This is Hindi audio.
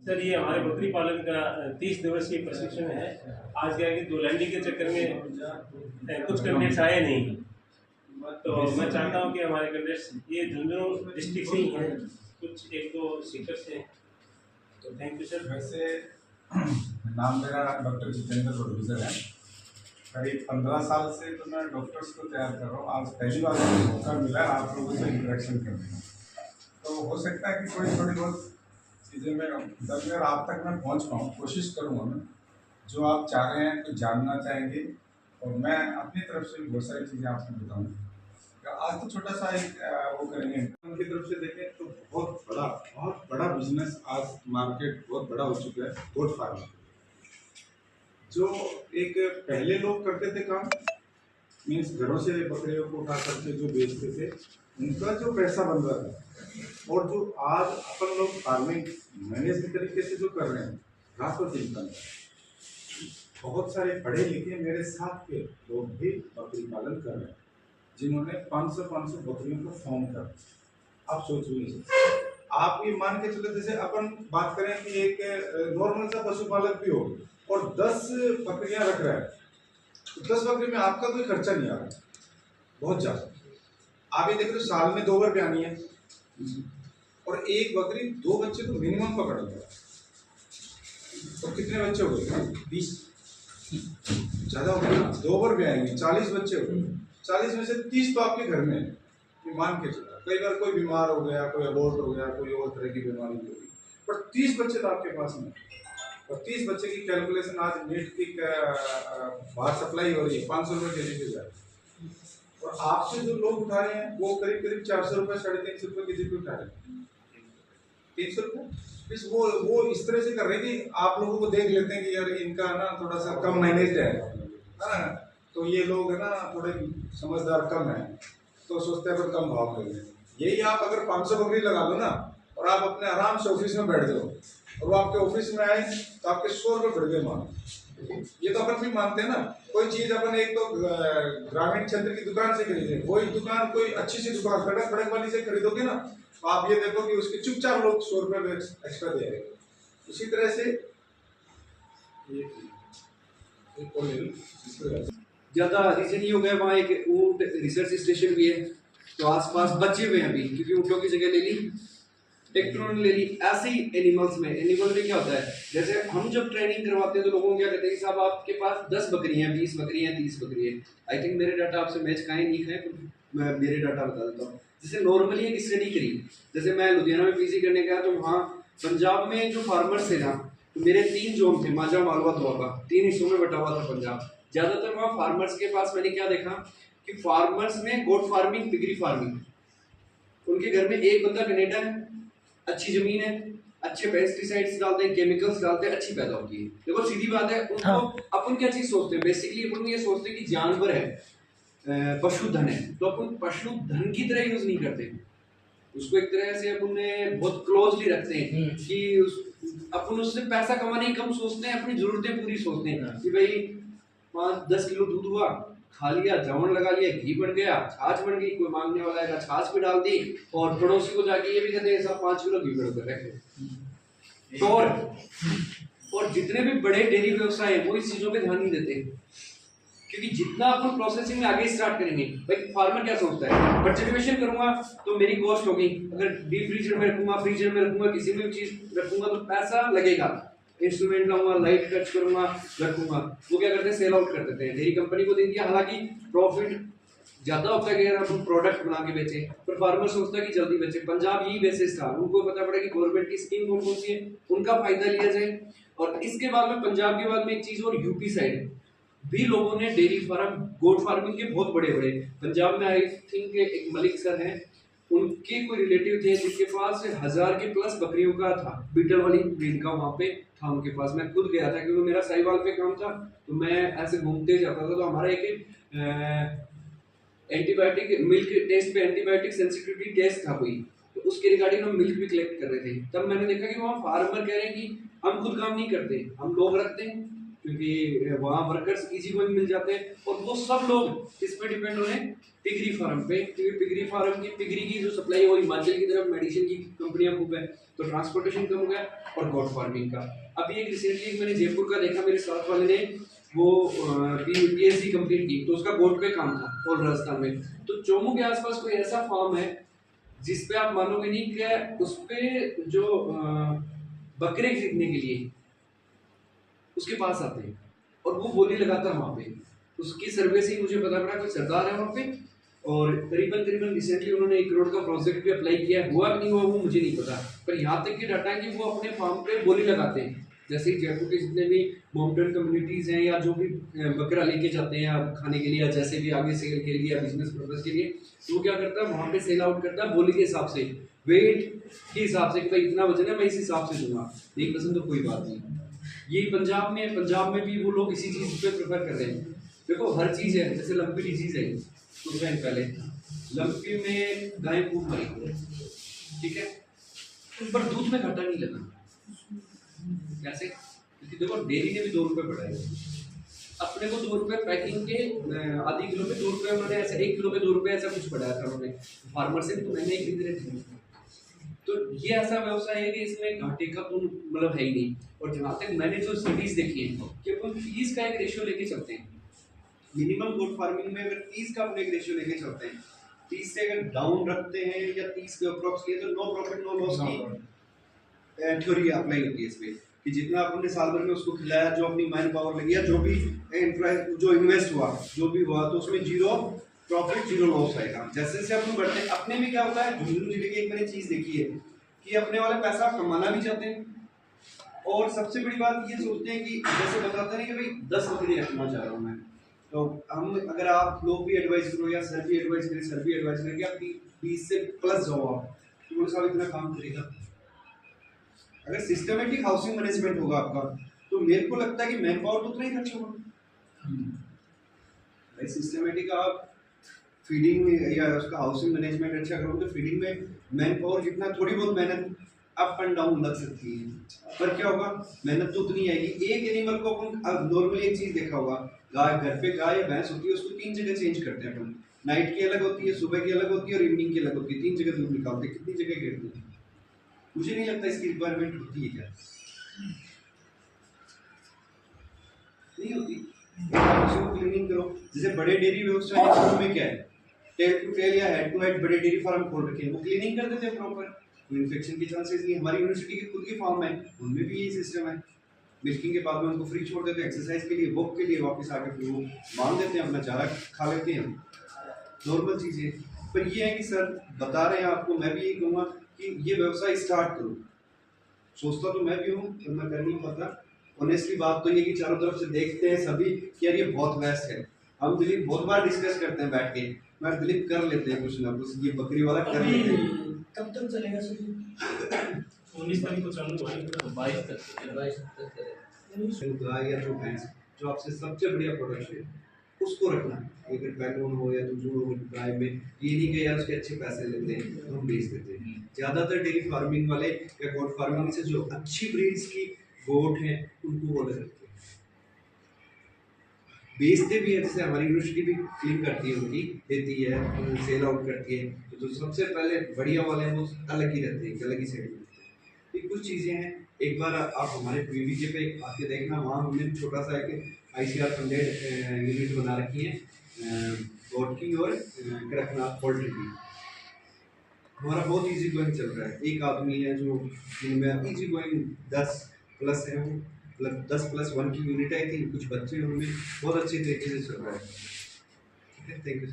सर ये हमारे बकरी पालन का 30 दिवसीय प्रशिक्षण है। आज क्या है कि धुलंडी के चक्कर में कुछ कैंडिडेट्स आए नहीं, तो मैं चाहता हूं कि हमारे कैंडिडेट्स ये झुंझुनू डिस्ट्रिक्ट से ही हैं, कुछ एक दो सीटर से। तो थैंक यू सर। वैसे नाम मेरा डॉक्टर जितेंद्र प्रोड्यूसर है। करीब 15 साल से तो मैं डॉक्टर्स को तैयार कर रहा हूँ। आज पहली बार मुझे मौका मिला है आप लोगों से इंटरेक्शन करने का। तो हो सकता है कि कोई थोड़ी बहुत चीज़ें मैं अगर आप तक मैं पहुँच पाऊँ, कोशिश करूँगा मैं। जो आप चाह रहे हैं, कुछ जानना चाहेंगे, और मैं अपनी तरफ से बहुत सारी चीज़ें आपको बताऊँगा। आज तो छोटा सा एक वो करेंगे। उनकी तरफ से देखें तो बहुत बड़ा बिजनेस आज मार्केट बहुत बड़ा हो चुका है गोट फार्मिंग। जो एक पहले लोग करते थे काम, मीन्स घरों से बकरियों को उठा करके जो बेचते थे, उनका जो पैसा बन रहा था, और जो आज अपन लोग फार्मिंग मैनेज के तरीके से जो कर रहे हैं, रात और दिन का। बहुत सारे पढ़े लिखे मेरे साथ के लोग भी बकरी पालन कर रहे हैं, जिन्होंने 500 बकरियों को फॉर्म कर। आप सोचिए, आप ये मान के चलो, जैसे अपन बात करें कि एक नॉर्मल सा पशुपालक भी हो और 10 बकरियां रख रहा है, तो 10 बकरी में आपका कोई खर्चा नहीं आ रहा, बहुत ज़्यादा। आप ये देख रहे हो, साल में 2 बार ब्यानी है, और एक बकरी 2 बच्चे तो मिनिमम पकड़ लो। तो कितने बच्चे हो गए? 20। ज़्यादा हो गए, 2 बार ब्याएंगे, 40 बच्चे हो गए। 40 में से 30 तो आपके घर में है, मान के चलो। कई बार कोई बीमार हो गया, कोई अबॉर्ट हो गया, कोई और तरह की बीमारी होगी, पर 30 बच्चे तो आपके पास में। और 30 बच्चे की कैलकुलेशन आज मीट की बाहर सप्लाई हो रही है 500 रुपये के जी पे जाए, और आपसे जो लोग उठा रहे हैं वो करीब 400 रुपये 350 रुपये के जी पे उठा रहे हैं। 300 रुपये इस वो इस तरह से कर रहे हैं कि आप लोगों को देख लेते हैं कि यार इनका ना थोड़ा सा कम मैनेज है ना, तो ये लोग है ना थोड़े समझदार कम है, तो सोचते हैं कम भाव में। यही आप अगर 500 बकरी लगा दो ना, और आप अपने आराम से ऑफिस में बैठ जाओ, और वो आपके ऑफिस में आए तो आपके 100 रुपये बढ़ गए मान। ये तो अपन भी मानते हैं ना। कोई चीज अपन एक तो ग्रामीण क्षेत्र की दुकान से खरीदे, वही दुकान कोई अच्छी सी दुकान सड़क फड़क वाली से खरीदोगे ना, तो आप ये देखो कि उसके चुपचाप लोग 100 रुपये एक्स्ट्रा दे रहे। उसी तरह से ज़्यादा रीजन ये हो गया, वहाँ एक ऊँट रिसर्च स्टेशन भी है, तो आसपास बचे हुए हैं अभी, क्योंकि ऊँटों की जगह ले ली, ट्रैक्टरों ने ले ली। ऐसे ही एनिमल में क्या होता है, जैसे हम जब ट्रेनिंग करवाते हैं तो लोगों को क्या कहते हैं कि साहब आपके पास 10 बकरी हैं, 20 बकरी हैं, 30 बकरी है। आई थिंक मेरे डाटा आपसे मैच खाएं नहीं खाएं, मैं मेरे डाटा बता देता हूँ। जैसे नॉर्मली एक स्टडी करी, जैसे मैं लुधियाना में पीजी करने गया, तो वहाँ पंजाब में जो फार्मर्स थे ना, तो मेरे 3 जोन थे, माझा मालवा दुआबा, 3 हिस्सों में बटा हुआ था पंजाब। ज़्यादातर वहाँ फार्मर्स के पास मैंने क्या देखा कि फार्मर्स में गोट फार्मिंग, पिगरी फार्मिंग, उनके घर में एक बंदा कनेडा है, अच्छी जमीन है, अच्छे पेस्टिसाइड्स डालते हैं, केमिकल्स डालते हैं, अच्छी पैदा होती है। देखो सीधी बात है, उनको अपन क्या चीज सोचते हैं, बेसिकली अपन ये सोचते हैं कि जानवर है, पशुधन है, तो अपन पशुधन की तरह यूज नहीं करते उसको। एक तरह से अपन बहुत क्लोजली रखते हैं कि अपन उससे पैसा कमाने ही कम सोचते हैं, अपनी जरूरतें पूरी सोचते हैं कि भाई 5-10 किलो दूध हुआ, खा लिया, जवन लगा लिया, घी बन गया, छाछ बन गई, कोई मांगने वाला है छाछ भी डाल दी, और पड़ोसी को जाके ये भी कहते हैं सब 5 किलो घी बन कर रखे। तो और जितने भी बड़े डेयरी व्यवसाय है वो इस चीजों पे ध्यान नहीं देते, क्योंकि जितना अपन प्रोसेसिंग में आगे स्टार्ट करेंगे, भाई फार्मर क्या सोचता है, पर्चुवेशन करूंगा तो मेरी कॉस्ट होगी, अगर डीप फ्रीजर में रखूंगा, फ्रीजर में रखूंगा, किसी भी चीज रखूंगा तो पैसा लगेगा, इंस्ट्रूमेंट लाऊंगा, लाइट खर्च करूंगा, रखूंगा। वो क्या करते हैं, सेल आउट कर देते हैं, डेयरी कंपनी को दे दिया। हालांकि प्रॉफिट ज्यादा होता है अगर हम प्रोडक्ट बना के बेचे, पर फार्मर सोचता है कि जल्दी बेचे। पंजाब यही बेसिस था, उनको पता पड़ा कि गवर्नमेंट की स्कीम कौन कौन सी है, उनका फायदा लिया जाए। और इसके बाद में पंजाब के बाद में एक चीज और, यूपी साइड भी लोगों ने डेयरी फार्म, गोट फार्मिंग के बहुत बड़े बड़े, पंजाब में आई थिंक एक मलिक सर हैं, उनके कोई रिलेटिव थे जिनके पास 1000 के प्लस बकरियों का था, बीटल वाली ब्रीड का वहाँ पे था उनके पास। मैं खुद गया था क्योंकि मेरा साहिवाल पे काम था, तो मैं ऐसे घूमते जाता था। तो हमारा एक एंटीबायोटिक मिल्क टेस्ट पे एंटीबायोटिक सेंसिटिविटी टेस्ट था कोई, तो उसके रिगार्डिंग हम मिल्क भी कलेक्ट कर रहे थे। तब मैंने देखा कि वहाँ फार्मर कह रहे हैं कि हम खुद काम नहीं करते, हम लोग रखते हैं, क्योंकि वहाँ वर्कर्स इजी गोइंग मिल जाते हैं, और वो सब लोग किस पे डिपेंड हो रहे हैं, पिगरी फार्म पे, क्योंकि पिगरी फार्म की पिगरी की जो सप्लाई है वो हिमाचल की तरफ मेडिसिन की कंपनियां खूब है, तो ट्रांसपोर्टेशन कम हो गया। और गोट फार्मिंग का अभी एक रिसेंटली मैंने जयपुर का देखा, मेरे साथ वाले ने वो PhD कंप्लीट की, तो उसका गोट पे काम था और राजस्थान में। तो चोमू के आसपास कोई ऐसा फार्म है जिस पे आप मानोगे नहीं कि उस पे जो बकरे खरीदने के लिए उसके पास आते हैं और वो बोली लगाता है वहाँ पे। उसकी सर्वे से ही मुझे पता पड़ा कोई सरदार है वहाँ पे, और करीबन रिसेंटली उन्होंने 1 करोड़ का प्रोजेक्ट भी अप्लाई किया है, हुआ नहीं हुआ वो मुझे नहीं पता, पर यहाँ तक की डाटा है कि वो अपने फार्म पे बोली लगाते हैं। जैसे ही जयपुर के जितने भी माउंटेन कम्युनिटीज़ हैं या जो भी बकरा लेके जाते हैं आप खाने के लिए या जैसे भी आगे सेल के लिए या बिजनेस पर्पज के लिए, तो वो क्या करता है वहाँ पे सेल आउट करता है बोली के हिसाब से, वेट के हिसाब से कि भाई इतना वजन है मैं इस हिसाब से दूंगा, नहीं पसंद तो कोई बात नहीं। यही पंजाब में भी वो लोग इसी चीज़ पे प्रेफर कर रहे हैं। देखो हर चीज़ है, जैसे लंपी डिजीज़ है कुछ टाइम पहले, लंपी में गाय खूब मरी, ठीक है, पर दूध में घाटा नहीं लगा। कैसे? क्योंकि देखो डेयरी ने भी 2 रुपये बढ़ाए, अपने को 2 रुपये पैकिंग के आधी किलो में 2 रुपये उन्होंने ऐसे 1 किलो में 2 रुपये ऐसा कुछ बढ़ाया था उन्होंने, फार्मर से भी तो महंगा ही खरीद रहे थे। तो ये ऐसा व्यवसाय है कि इसमें घाटे का तो मतलब है ही नहीं। और जहाँ तक मैंने जो स्टडीज देखी है कि अपन फीस का एक रेशियो लेके चलते हैं, मिनिमम गोट फार्मिंग में अगर 30 का अपन एक रेशियो लेके चलते हैं, 30 से अगर डाउन रखते हैं या 30 के अप्रॉक्स लिए, तो नो प्रॉफिट नो लॉस की थ्योरी अप्लाई होती है इसमें, कि जितना आपने साल भर में उसको खिलाया, जो अपनी मैन पावर लगी या जो भी जो इन्वेस्ट हुआ जो भी हुआ, तो उसमें 0 प्रॉफिट 0 लॉस आएगा। जैसे जैसे अपन बढ़ते हैं, अपने में क्या होता है, झुंझुनू जिले की एक मैंने चीज़ देखी है कि अपने वाले पैसा कमाना भी चाहते हैं, और सबसे बड़ी बात ये सोचते हैं कि जैसे बताते हैं कि भाई 10 बकरी रखना चाह रहा हूँ मैं, तो हम अगर आप लोग भी एडवाइस करो या सर भी एडवाइस करें कि आप 20 से प्लस जाओ आप, तो बोले साहब इतना काम करेगा। अगर सिस्टमेटिक हाउसिंग मैनेजमेंट होगा आपका, तो मेरे को लगता है कि मैन पावर तो उतना ही खर्च होगा। भाई सिस्टमेटिक आप फीडिंग में या उसका हाउसिंग मैनेजमेंट अच्छा करोगे, तो फीडिंग में मैन पावर जितना थोड़ी बहुत मेहनत अप एंड डाउन लग सकती है, पर क्या होगा, मेहनत तो उतनी आएगी। एक एनिमल को अपन नॉर्मली एक चीज़ देखा होगा, गाय घर पे गाय या भैंस होती है, उसको 3 जगह चेंज करते हैं अपन, नाइट की अलग होती है, सुबह की अलग होती है और इवनिंग की अलग होती है, 3 जगह दूध निकालते हैं। कितनी जगह गिरती है? मुझे नहीं लगता इसकी रिक्वायरमेंट होती है, क्या नहीं होती। क्लीनिंग करो, जैसे बड़े डेयरी व्यवसाय में क्या है, टेल टू टेल या हेड टू हेड बड़े डेयरी फार्म खोल रखे हैं, वो क्लीनिंग कर देते हैं प्रॉपर, तो इन्फेक्शन के चांसेस नहीं। हमारी यूनिवर्सिटी के खुद की फार्म है, उनमें भी यही सिस्टम है, मिल्किंग के बाद में उनको फ्री छोड़ देते हैं एक्सरसाइज के लिए, वॉक के लिए, वापस आके फिर वो बांध देते हैं, अपना चारा खा लेते हैं, नॉर्मल चीज़ें। पर ये है कि सर बता रहे हैं आपको, मैं भी यही कहूँगा कि ये व्यवसाय स्टार्ट करो। सोचता तो मैं भी हूँ, पर मैं कर नहीं पाता। ऑनेस्टली बात तो ये कि चारों तरफ से देखते हैं सभी कि यार ये बहुत बेस्ट है। हम दिलीप बहुत बार डिस्कस करते हैं बैठ के, मैं दिलीप कर लेते हैं कुछ ना कुछ, ये बकरी वाला कर लेते हैं। कब तक चलेगा सर? 19 तारीख को चालू हुआ है, 22 तक गाय या जो भैंस जो आपसे सबसे बढ़िया प्रोडक्शन है उसको रखना, अगर पैलोन हो या दूसरों हो गाय में, ये नहीं कि यार उसके अच्छे पैसे लेते हैं तो हम बेच देते हैं। ज़्यादातर डेयरी फार्मिंग वाले या गोट फार्मिंग से जो अच्छी ब्रीड्स की गोट हैं उनको वो अलग रखते हैं, बेचते भी है। जैसे हमारी यूनिवर्सिटी भी क्लीन करती है, उनकी देती है, सेल आउट करती है, तो जो सबसे पहले बढ़िया वाले हैं वो अलग ही रहते हैं, अलग ही सेल करते हैं। ये कुछ चीज़ें हैं, एक बार आप हमारे PVJ पे आके देखना, वहाँ हमने छोटा सा एक ICR फंडेड यूनिट बना रखी है गोट की और कड़कनाथ पोल्ट्री की। हमारा बहुत इजी गोइंग चल रहा है, एक आदमी है जो जिनमें इजी गोइंग 10 प्लस है, वो 10+1 की यूनिट आई थी, कुछ बच्चे उनमें बहुत अच्छे तरीके से चल रहा है। ठीक है, थैंक यू।